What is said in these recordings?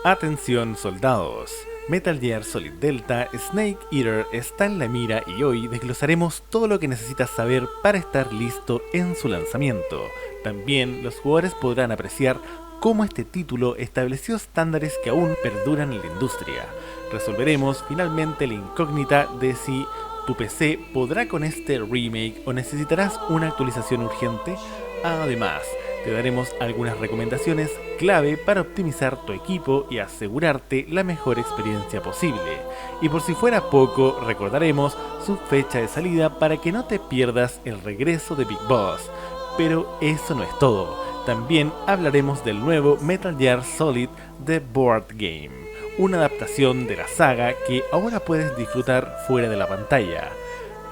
Atención soldados, Metal Gear Solid Delta Snake Eater está en la mira y hoy desglosaremos todo lo que necesitas saber para estar listo en su lanzamiento. También los jugadores podrán apreciar cómo este título estableció estándares que aún perduran en la industria. Resolveremos finalmente la incógnita de si tu PC podrá con este remake o necesitarás una actualización urgente. Además, te daremos algunas recomendaciones clave para optimizar tu equipo y asegurarte la mejor experiencia posible. Y por si fuera poco, recordaremos su fecha de salida para que no te pierdas el regreso de Big Boss. Pero eso no es todo. También hablaremos del nuevo Metal Gear Solid The Board Game, una adaptación de la saga que ahora puedes disfrutar fuera de la pantalla.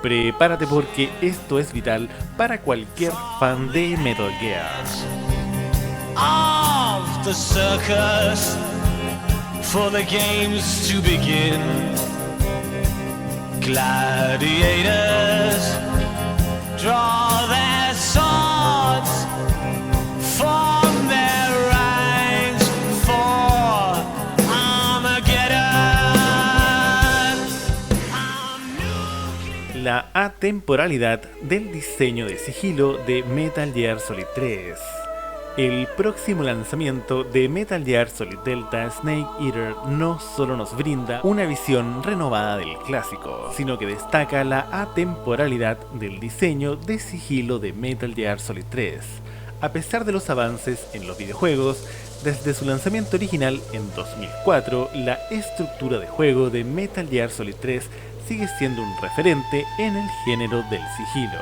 Prepárate porque esto es vital para cualquier fan de Metal Gear. Of the circus for the games to begin. Gladiators draw their swords from their ranks for Armageddon. La atemporalidad del diseño de sigilo de Metal Gear Solid 3. El próximo lanzamiento de Metal Gear Solid Delta Snake Eater no solo nos brinda una visión renovada del clásico, sino que destaca la atemporalidad del diseño de sigilo de Metal Gear Solid 3. A pesar de los avances en los videojuegos, desde su lanzamiento original en 2004, la estructura de juego de Metal Gear Solid 3 sigue siendo un referente en el género del sigilo.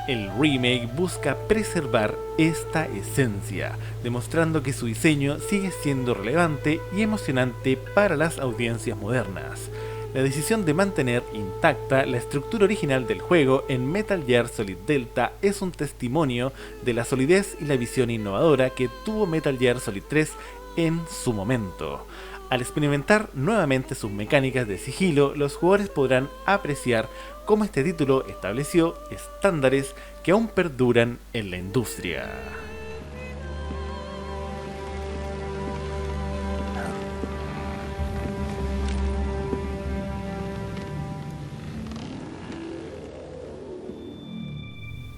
El remake busca preservar esta esencia, demostrando que su diseño sigue siendo relevante y emocionante para las audiencias modernas. La decisión de mantener intacta la estructura original del juego en Metal Gear Solid Delta es un testimonio de la solidez y la visión innovadora que tuvo Metal Gear Solid 3 en su momento. Al experimentar nuevamente sus mecánicas de sigilo, los jugadores podrán apreciar cómo este título estableció estándares que aún perduran en la industria.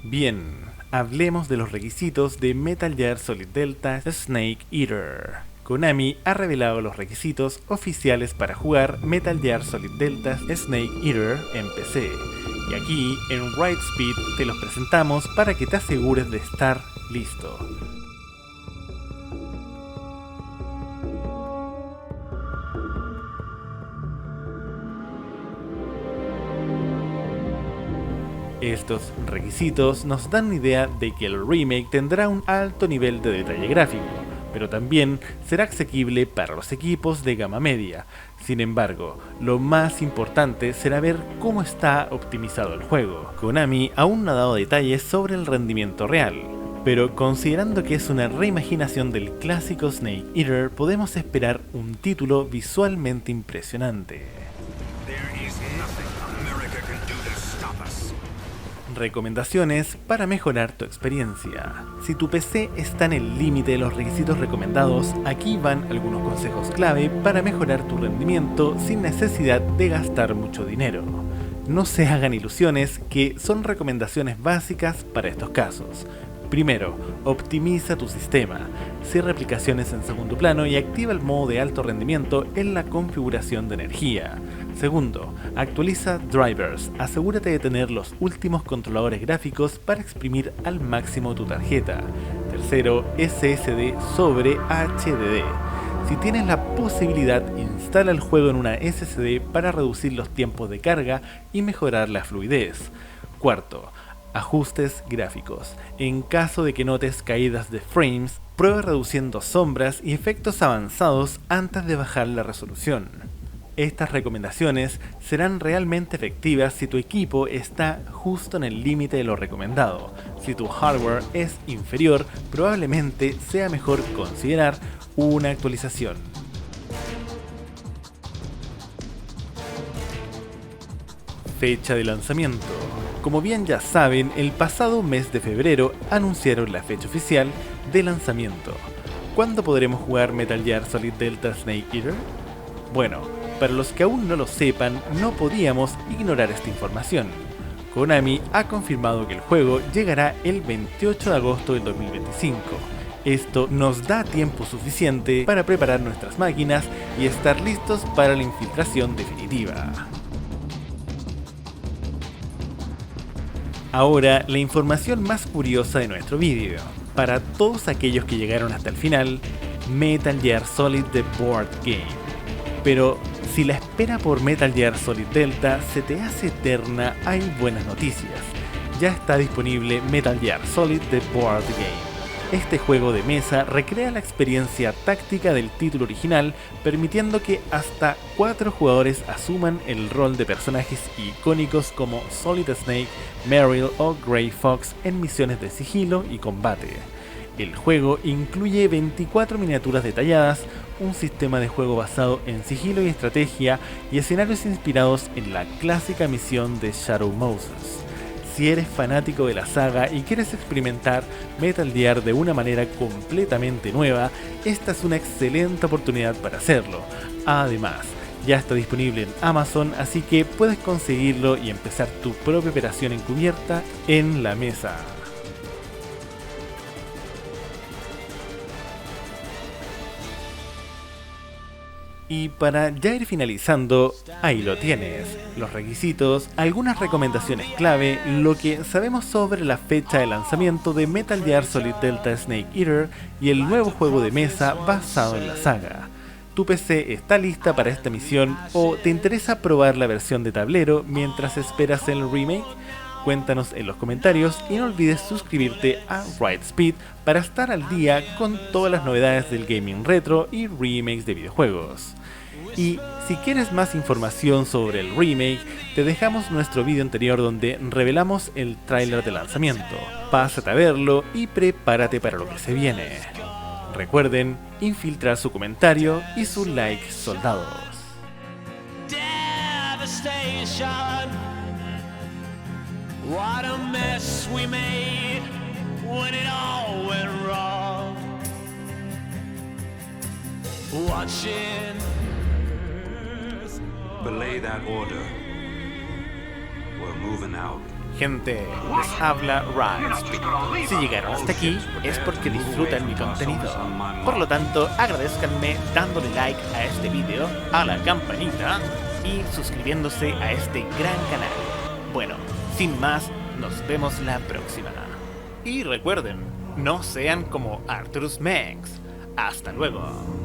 Bien, hablemos de los requisitos de Metal Gear Solid Delta Snake Eater. Konami ha revelado los requisitos oficiales para jugar Metal Gear Solid Delta Snake Eater en PC. Y aquí, en Write Speed, te los presentamos para que te asegures de estar listo. Estos requisitos nos dan una idea de que el remake tendrá un alto nivel de detalle gráfico, pero también será asequible para los equipos de gama media. Sin embargo, lo más importante será ver cómo está optimizado el juego. Konami aún no ha dado detalles sobre el rendimiento real, pero considerando que es una reimaginación del clásico Snake Eater, podemos esperar un título visualmente impresionante. Recomendaciones para mejorar tu experiencia. Si tu PC está en el límite de los requisitos recomendados, aquí van algunos consejos clave para mejorar tu rendimiento sin necesidad de gastar mucho dinero. No se hagan ilusiones, que son recomendaciones básicas para estos casos. Primero, optimiza tu sistema. Cierra aplicaciones en segundo plano y activa el modo de alto rendimiento en la configuración de energía. Segundo, actualiza drivers. Asegúrate de tener los últimos controladores gráficos para exprimir al máximo tu tarjeta. Tercero, SSD sobre HDD. Si tienes la posibilidad, instala el juego en una SSD para reducir los tiempos de carga y mejorar la fluidez. Cuarto, ajustes gráficos. En caso de que notes caídas de frames, prueba reduciendo sombras y efectos avanzados antes de bajar la resolución. Estas recomendaciones serán realmente efectivas si tu equipo está justo en el límite de lo recomendado. Si tu hardware es inferior, probablemente sea mejor considerar una actualización. Fecha de lanzamiento. Como bien ya saben, el pasado mes de febrero anunciaron la fecha oficial de lanzamiento. ¿Cuándo podremos jugar Metal Gear Solid Delta Snake Eater? Bueno, para los que aún no lo sepan, no podíamos ignorar esta información. Konami ha confirmado que el juego llegará el 28 de agosto del 2025. Esto nos da tiempo suficiente para preparar nuestras máquinas y estar listos para la infiltración definitiva. Ahora, la información más curiosa de nuestro vídeo. Para todos aquellos que llegaron hasta el final, Metal Gear Solid The Board Game. Pero si la espera por Metal Gear Solid Delta se te hace eterna, hay buenas noticias. Ya está disponible Metal Gear Solid The Board Game. Este juego de mesa recrea la experiencia táctica del título original, permitiendo que hasta 4 jugadores asuman el rol de personajes icónicos como Solid Snake, Meryl o Gray Fox en misiones de sigilo y combate. El juego incluye 24 miniaturas detalladas, un sistema de juego basado en sigilo y estrategia y escenarios inspirados en la clásica misión de Shadow Moses. Si eres fanático de la saga y quieres experimentar Metal Gear de una manera completamente nueva, esta es una excelente oportunidad para hacerlo. Además, ya está disponible en Amazon, así que puedes conseguirlo y empezar tu propia operación encubierta en la mesa. Y para ya ir finalizando, ahí lo tienes, los requisitos, algunas recomendaciones clave, lo que sabemos sobre la fecha de lanzamiento de Metal Gear Solid Delta Snake Eater y el nuevo juego de mesa basado en la saga. ¿Tu PC está lista para esta misión o te interesa probar la versión de tablero mientras esperas el remake? Cuéntanos en los comentarios y no olvides suscribirte a Rightspeed para estar al día con todas las novedades del gaming retro y remakes de videojuegos. Y si quieres más información sobre el remake, te dejamos nuestro video anterior donde revelamos el tráiler de lanzamiento. Pásate a verlo y prepárate para lo que se viene. Recuerden infiltrar su comentario y su like, soldados. What a mess we made when it all went wrong. Watching. Belay that order. We're moving out. Gente, les habla Rightspeed. Si llegaron hasta aquí es porque disfrutan mi contenido. Por lo tanto, agradezcanme dándole like a este video, a la campanita y suscribiéndose a este gran canal. Bueno, sin más, nos vemos la próxima. Y recuerden, no sean como Arturus Mengs. Hasta luego.